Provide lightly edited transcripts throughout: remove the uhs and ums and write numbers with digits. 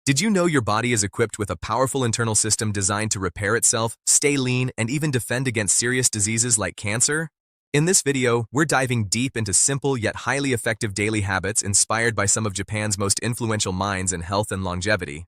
Did you know your body is equipped with a powerful internal system designed to repair itself, stay lean, and even defend against serious diseases like cancer? In this video, we're diving deep into simple yet highly effective daily habits inspired by some of Japan's most influential minds in health and longevity.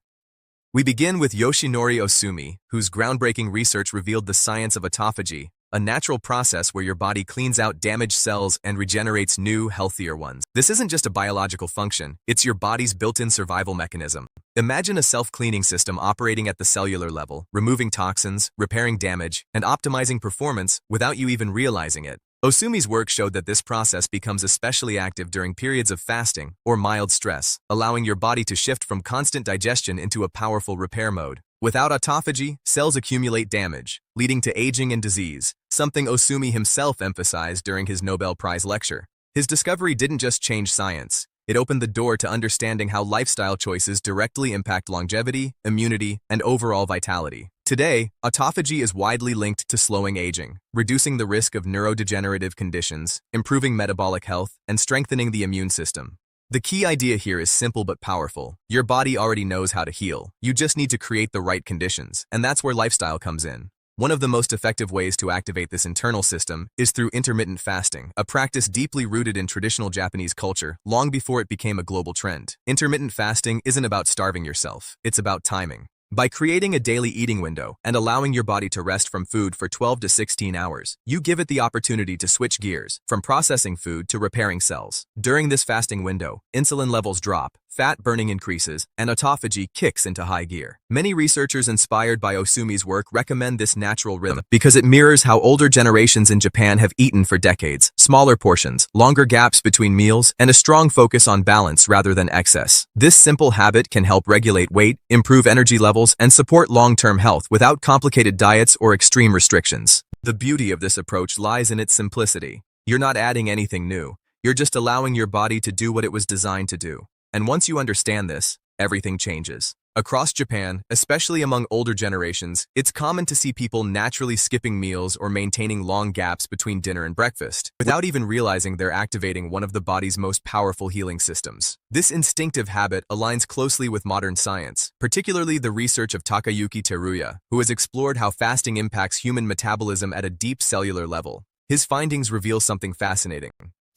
We begin with Yoshinori Ohsumi, whose groundbreaking research revealed the science of autophagy, a natural process where your body cleans out damaged cells and regenerates new, healthier ones. This isn't just a biological function, it's your body's built-in survival mechanism. Imagine a self-cleaning system operating at the cellular level, removing toxins, repairing damage, and optimizing performance without you even realizing it. Ohsumi's work showed that this process becomes especially active during periods of fasting or mild stress, allowing your body to shift from constant digestion into a powerful repair mode. Without autophagy, cells accumulate damage, leading to aging and disease, something Ohsumi himself emphasized during his Nobel Prize lecture. His discovery didn't just change science, it opened the door to understanding how lifestyle choices directly impact longevity, immunity, and overall vitality. Today, autophagy is widely linked to slowing aging, reducing the risk of neurodegenerative conditions, improving metabolic health, and strengthening the immune system. The key idea here is simple but powerful. Your body already knows how to heal. You just need to create the right conditions, and that's where lifestyle comes in. One of the most effective ways to activate this internal system is through intermittent fasting, a practice deeply rooted in traditional Japanese culture long before it became a global trend. Intermittent fasting isn't about starving yourself, it's about timing. By creating a daily eating window and allowing your body to rest from food for 12 to 16 hours, you give it the opportunity to switch gears from processing food to repairing cells. During this fasting window, insulin levels drop, fat burning increases, and autophagy kicks into high gear. Many researchers inspired by Ohsumi's work recommend this natural rhythm because it mirrors how older generations in Japan have eaten for decades: smaller portions, longer gaps between meals, and a strong focus on balance rather than excess. This simple habit can help regulate weight, improve energy levels, and support long-term health without complicated diets or extreme restrictions. The beauty of this approach lies in its simplicity. You're not adding anything new. You're just allowing your body to do what it was designed to do. And once you understand this, everything changes. Across Japan, especially among older generations, it's common to see people naturally skipping meals or maintaining long gaps between dinner and breakfast, without even realizing they're activating one of the body's most powerful healing systems. This instinctive habit aligns closely with modern science, particularly the research of Takayuki Teruya, who has explored how fasting impacts human metabolism at a deep cellular level. His findings reveal something fascinating.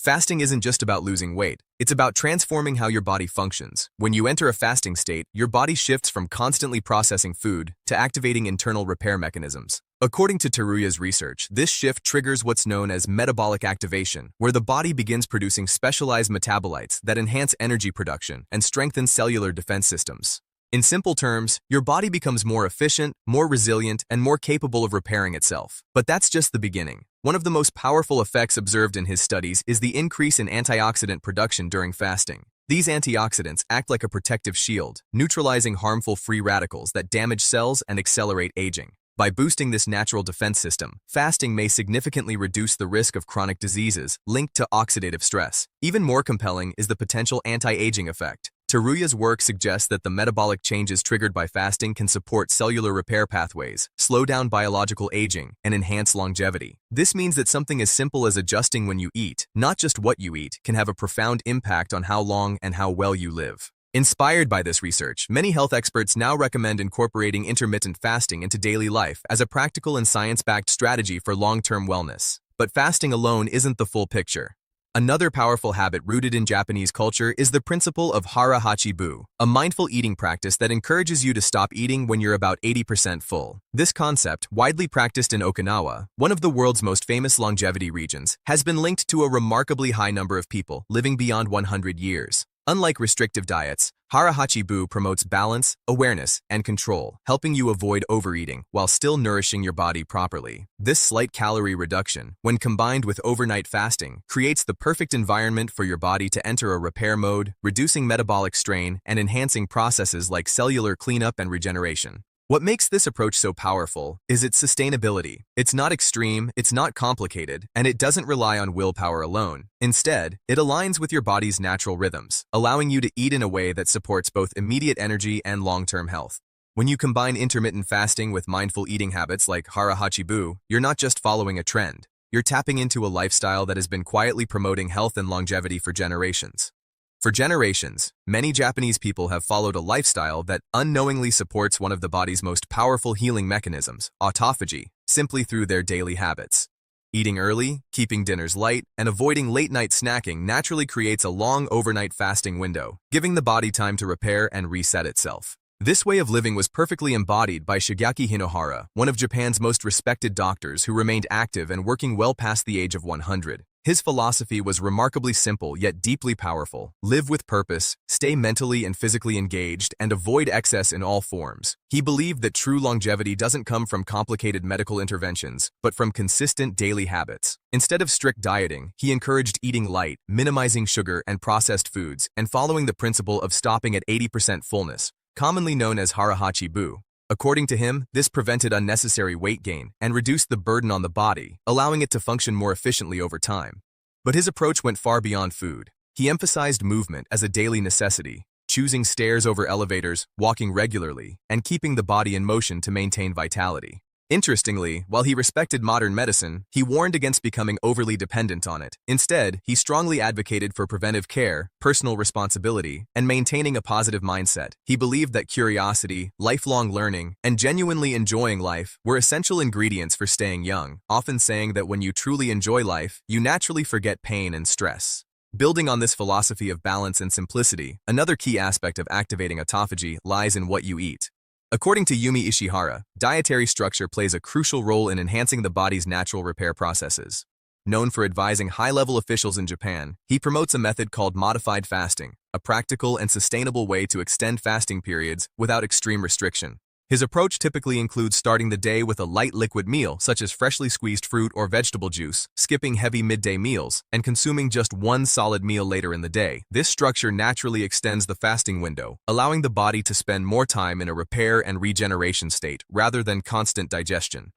Fasting isn't just about losing weight, it's about transforming how your body functions. When you enter a fasting state, your body shifts from constantly processing food to activating internal repair mechanisms. According to Teruya's research, this shift triggers what's known as metabolic activation, where the body begins producing specialized metabolites that enhance energy production and strengthen cellular defense systems. In simple terms, your body becomes more efficient, more resilient, and more capable of repairing itself. But that's just the beginning. One of the most powerful effects observed in his studies is the increase in antioxidant production during fasting. These antioxidants act like a protective shield, neutralizing harmful free radicals that damage cells and accelerate aging. By boosting this natural defense system, fasting may significantly reduce the risk of chronic diseases linked to oxidative stress. Even more compelling is the potential anti-aging effect. Teruya's work suggests that the metabolic changes triggered by fasting can support cellular repair pathways, slow down biological aging, and enhance longevity. This means that something as simple as adjusting when you eat, not just what you eat, can have a profound impact on how long and how well you live. Inspired by this research, many health experts now recommend incorporating intermittent fasting into daily life as a practical and science-backed strategy for long-term wellness. But fasting alone isn't the full picture. Another powerful habit rooted in Japanese culture is the principle of Hara Hachi Bu, a mindful eating practice that encourages you to stop eating when you're about 80% full. This concept, widely practiced in Okinawa, one of the world's most famous longevity regions, has been linked to a remarkably high number of people living beyond 100 years. Unlike restrictive diets, Hara Hachi Bu promotes balance, awareness, and control, helping you avoid overeating while still nourishing your body properly. This slight calorie reduction, when combined with overnight fasting, creates the perfect environment for your body to enter a repair mode, reducing metabolic strain and enhancing processes like cellular cleanup and regeneration. What makes this approach so powerful is its sustainability. It's not extreme, it's not complicated, and it doesn't rely on willpower alone. Instead, it aligns with your body's natural rhythms, allowing you to eat in a way that supports both immediate energy and long-term health. When you combine intermittent fasting with mindful eating habits like Hara Hachi Bu, you're not just following a trend. You're tapping into a lifestyle that has been quietly promoting health and longevity for generations. For generations, many Japanese people have followed a lifestyle that unknowingly supports one of the body's most powerful healing mechanisms, autophagy, simply through their daily habits. Eating early, keeping dinners light, and avoiding late-night snacking naturally creates a long overnight fasting window, giving the body time to repair and reset itself. This way of living was perfectly embodied by Shigeaki Hinohara, one of Japan's most respected doctors who remained active and working well past the age of 100. His philosophy was remarkably simple yet deeply powerful. Live with purpose, stay mentally and physically engaged, and avoid excess in all forms. He believed that true longevity doesn't come from complicated medical interventions, but from consistent daily habits. Instead of strict dieting, he encouraged eating light, minimizing sugar and processed foods, and following the principle of stopping at 80% fullness, commonly known as Hara Hachi Bu. According to him, this prevented unnecessary weight gain and reduced the burden on the body, allowing it to function more efficiently over time. But his approach went far beyond food. He emphasized movement as a daily necessity, choosing stairs over elevators, walking regularly, and keeping the body in motion to maintain vitality. Interestingly, while he respected modern medicine, he warned against becoming overly dependent on it. Instead, he strongly advocated for preventive care, personal responsibility, and maintaining a positive mindset. He believed that curiosity, lifelong learning, and genuinely enjoying life were essential ingredients for staying young, often saying that when you truly enjoy life, you naturally forget pain and stress. Building on this philosophy of balance and simplicity, another key aspect of activating autophagy lies in what you eat. According to Yumi Ishihara, dietary structure plays a crucial role in enhancing the body's natural repair processes. Known for advising high-level officials in Japan, he promotes a method called modified fasting, a practical and sustainable way to extend fasting periods without extreme restriction. His approach typically includes starting the day with a light liquid meal, such as freshly squeezed fruit or vegetable juice, skipping heavy midday meals, and consuming just one solid meal later in the day. This structure naturally extends the fasting window, allowing the body to spend more time in a repair and regeneration state rather than constant digestion.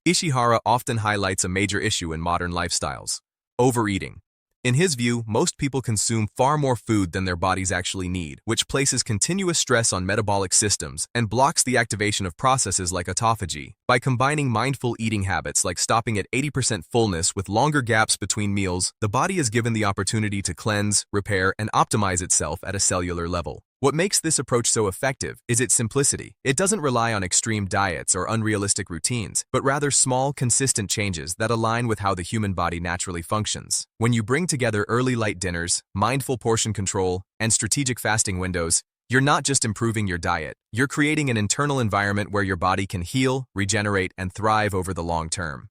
Ishihara often highlights a major issue in modern lifestyles: overeating. In his view, most people consume far more food than their bodies actually need, which places continuous stress on metabolic systems and blocks the activation of processes like autophagy. By combining mindful eating habits like stopping at 80% fullness with longer gaps between meals, the body is given the opportunity to cleanse, repair, and optimize itself at a cellular level. What makes this approach so effective is its simplicity. It doesn't rely on extreme diets or unrealistic routines, but rather small, consistent changes that align with how the human body naturally functions. When you bring together early light dinners, mindful portion control, and strategic fasting windows, you're not just improving your diet, you're creating an internal environment where your body can heal, regenerate, and thrive over the long term.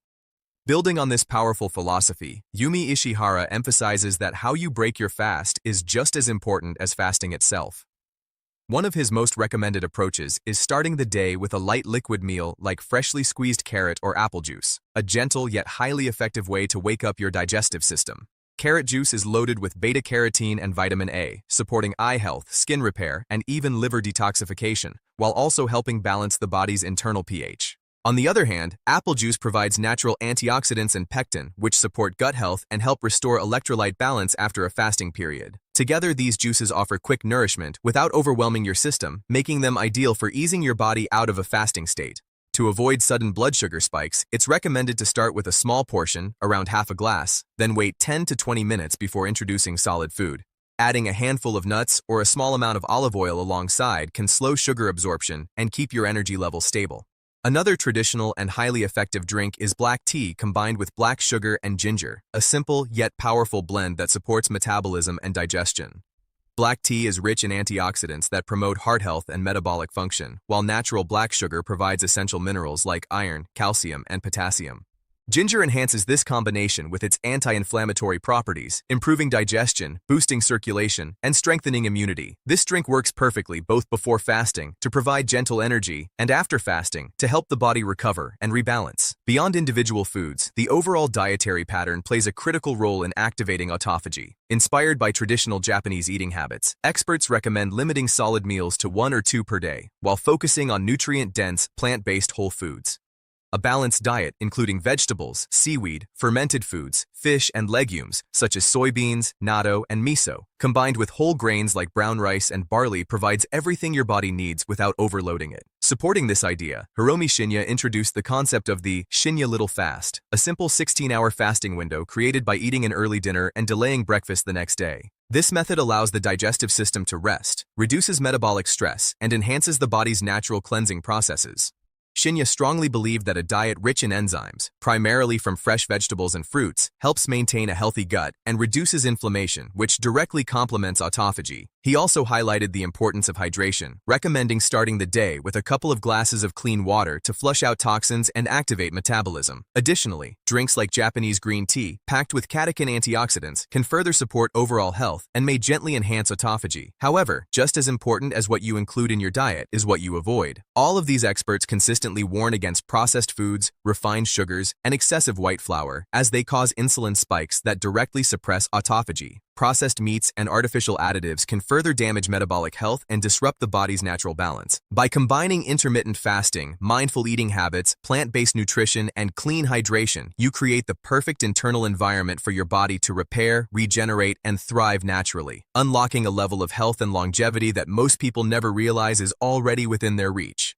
Building on this powerful philosophy, Yumi Ishihara emphasizes that how you break your fast is just as important as fasting itself. One of his most recommended approaches is starting the day with a light liquid meal like freshly squeezed carrot or apple juice, a gentle yet highly effective way to wake up your digestive system. Carrot juice is loaded with beta-carotene and vitamin A, supporting eye health, skin repair, and even liver detoxification, while also helping balance the body's internal pH. On the other hand, apple juice provides natural antioxidants and pectin, which support gut health and help restore electrolyte balance after a fasting period. Together, these juices offer quick nourishment without overwhelming your system, making them ideal for easing your body out of a fasting state. To avoid sudden blood sugar spikes, it's recommended to start with a small portion, around half a glass, then wait 10 to 20 minutes before introducing solid food. Adding a handful of nuts or a small amount of olive oil alongside can slow sugar absorption and keep your energy levels stable. Another traditional and highly effective drink is black tea combined with black sugar and ginger, a simple yet powerful blend that supports metabolism and digestion. Black tea is rich in antioxidants that promote heart health and metabolic function, while natural black sugar provides essential minerals like iron, calcium, and potassium. Ginger enhances this combination with its anti-inflammatory properties, improving digestion, boosting circulation, and strengthening immunity. This drink works perfectly both before fasting to provide gentle energy and after fasting to help the body recover and rebalance. Beyond individual foods, the overall dietary pattern plays a critical role in activating autophagy. Inspired by traditional Japanese eating habits, experts recommend limiting solid meals to 1 or 2 per day, while focusing on nutrient-dense, plant-based whole foods. A balanced diet, including vegetables, seaweed, fermented foods, fish, and legumes, such as soybeans, natto, and miso, combined with whole grains like brown rice and barley, provides everything your body needs without overloading it. Supporting this idea, Hiromi Shinya introduced the concept of the Shinya Little Fast, a simple 16-hour fasting window created by eating an early dinner and delaying breakfast the next day. This method allows the digestive system to rest, reduces metabolic stress, and enhances the body's natural cleansing processes. Shinya strongly believed that a diet rich in enzymes, primarily from fresh vegetables and fruits, helps maintain a healthy gut and reduces inflammation, which directly complements autophagy. He also highlighted the importance of hydration, recommending starting the day with a couple of glasses of clean water to flush out toxins and activate metabolism. Additionally, drinks like Japanese green tea, packed with catechin antioxidants, can further support overall health and may gently enhance autophagy. However, just as important as what you include in your diet is what you avoid. All of these experts consistently warn against processed foods, refined sugars, and excessive white flour, as they cause insulin spikes that directly suppress autophagy. Processed meats and artificial additives can further damage metabolic health and disrupt the body's natural balance. By combining intermittent fasting, mindful eating habits, plant-based nutrition, and clean hydration, you create the perfect internal environment for your body to repair, regenerate, and thrive naturally, unlocking a level of health and longevity that most people never realize is already within their reach.